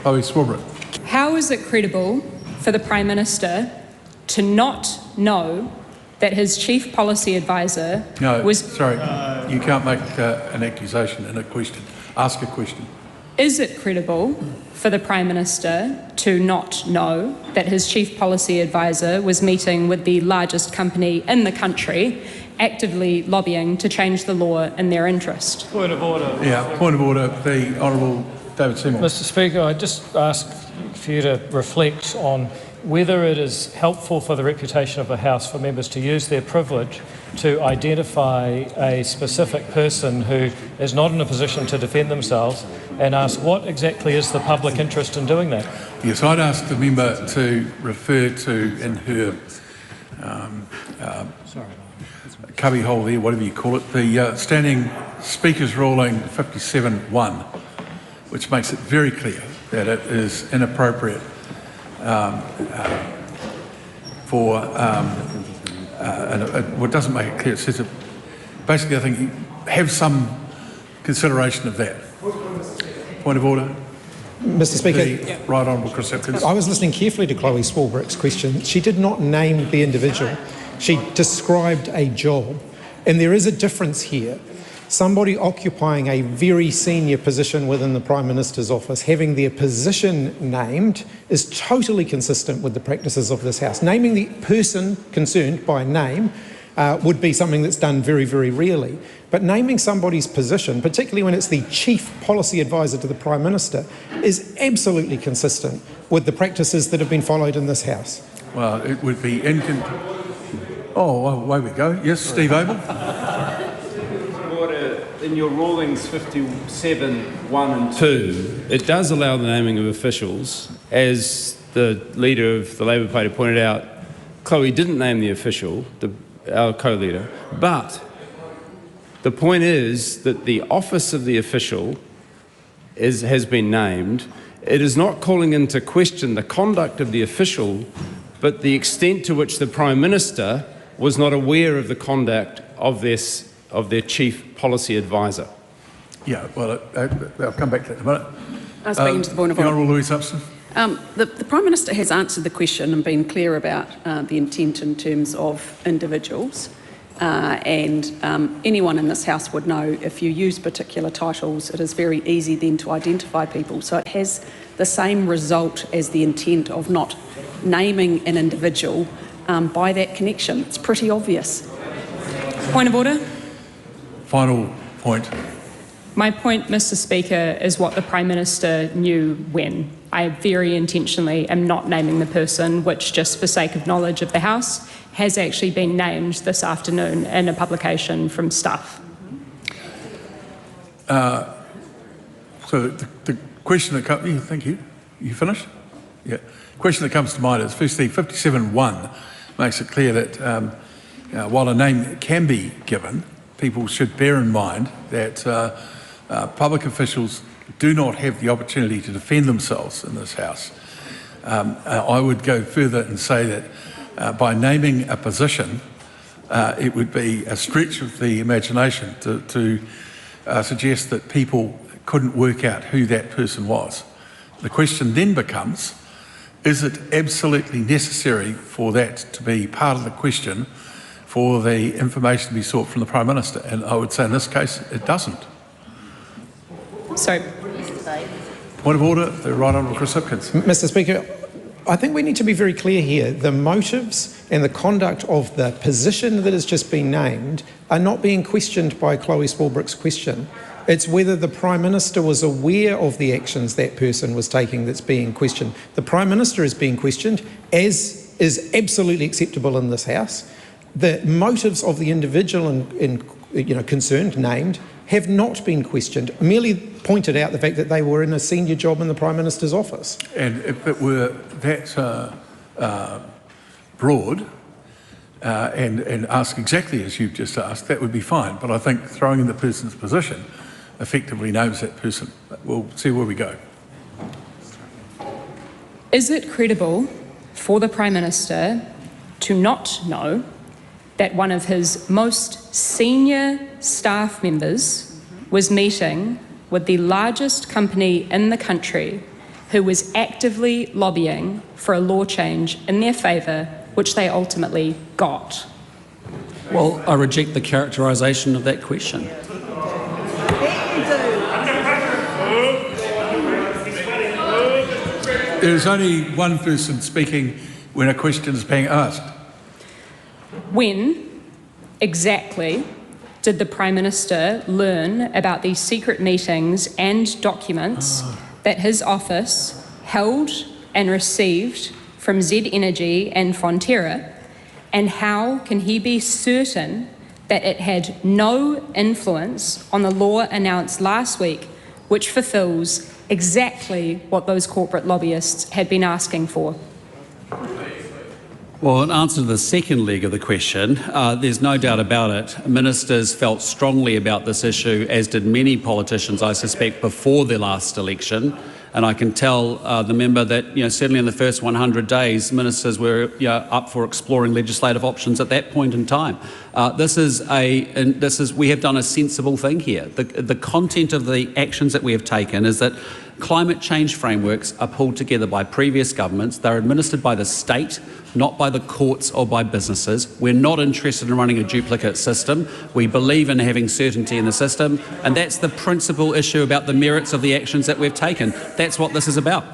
Chloe Swarbrick. How is it credible for the Prime Minister to not know that his chief policy advisor was... Sorry, you can't make an accusation in a question. Ask a question. Is it credible for the Prime Minister to not know that his chief policy advisor was meeting with the largest company in the country, actively lobbying to change the law in their interest? Point of order. Yeah, point of order. The Honourable David Seymour. Mr Speaker, I just ask for you to reflect on whether it is helpful for the reputation of the House for members to use their privilege to identify a specific person who is not in a position to defend themselves and ask what exactly is the public interest in doing that? Yes, I'd ask the member to refer to in her cubbyhole there, whatever you call it, the Standing Speakers Ruling 57.1, which makes it very clear that it is inappropriate it doesn't make it clear. It says basically, I think you have some consideration of that. Point of order. Mr Speaker, Right Honourable Chris Hipkins. I was listening carefully to Chloe Swarbrick's question. She did not name the individual. She described a job. And there is a difference here. Somebody occupying a very senior position within the Prime Minister's office, having their position named, is totally consistent with the practices of this House. Naming the person concerned by name would be something that's done very, very rarely. But naming somebody's position, particularly when it's the Chief Policy Advisor to the Prime Minister, is absolutely consistent with the practices that have been followed in this House. Well, it would be Oh, well, away we go. Yes, Steve Abel. In your rulings 57.1 and 2, it does allow the naming of officials. As the leader of the Labour Party pointed out, Chloe didn't name the official, our co-leader, but the point is that the office of the official has been named. It is not calling into question the conduct of the official, but the extent to which the Prime Minister was not aware of the conduct of their chief policy advisor. Yeah, well, I'll come back to that in a minute. I was speaking to the point of order. Honourable Louise Upson. The Prime Minister has answered the question and been clear about the intent in terms of individuals. And anyone in this House would know if you use particular titles, it is very easy then to identify people. So it has the same result as the intent of not naming an individual by that connection. It's pretty obvious. Point of order. Final point. My point, Mr Speaker, is what the Prime Minister knew when. I very intentionally am not naming the person, which, just for sake of knowledge of the House, has actually been named this afternoon in a publication from Stuff. So the question that comes... Thank you. You finished? Yeah. The question that comes to mind is, firstly, 57.1 makes it clear that while a name can be given, people should bear in mind that public officials do not have the opportunity to defend themselves in this House. I would go further and say that by naming a position, it would be a stretch of the imagination to suggest that people couldn't work out who that person was. The question then becomes, is it absolutely necessary for that to be part of the question for the information to be sought from the Prime Minister? And I would say in this case, it doesn't. Sorry. Point of order, the Right Honourable Chris Hipkins. Mr Speaker, I think we need to be very clear here. The motives and the conduct of the position that has just been named are not being questioned by Chloe Swarbrick's question. It's whether the Prime Minister was aware of the actions that person was taking that's being questioned. The Prime Minister is being questioned, as is absolutely acceptable in this House. The motives of the individual concerned, named, have not been questioned, merely pointed out the fact that they were in a senior job in the Prime Minister's office. And if it were that broad and ask exactly as you've just asked, that would be fine. But I think throwing in the person's position effectively names that person. We'll see where we go. Is it credible for the Prime Minister to not know that one of his most senior staff members was meeting with the largest company in the country, who was actively lobbying for a law change in their favour, which they ultimately got? Well, I reject the characterisation of that question. There's only one person speaking when a question is being asked. When exactly did the Prime Minister learn about these secret meetings and documents that his office held and received from Z Energy and Fonterra, and how can he be certain that it had no influence on the law announced last week, which fulfills exactly what those corporate lobbyists had been asking for? Well, in answer to the second leg of the question, there's no doubt about it. Ministers felt strongly about this issue, as did many politicians, I suspect, before the last election. And I can tell the member that, certainly in the first 100 days, ministers were up for exploring legislative options at that point in time. We have done a sensible thing here. The content of the actions that we have taken is that climate change frameworks are pulled together by previous governments. They're administered by the state, not by the courts or by businesses. We're not interested in running a duplicate system. We believe in having certainty in the system, and that's the principal issue about the merits of the actions that we've taken. That's what this is about.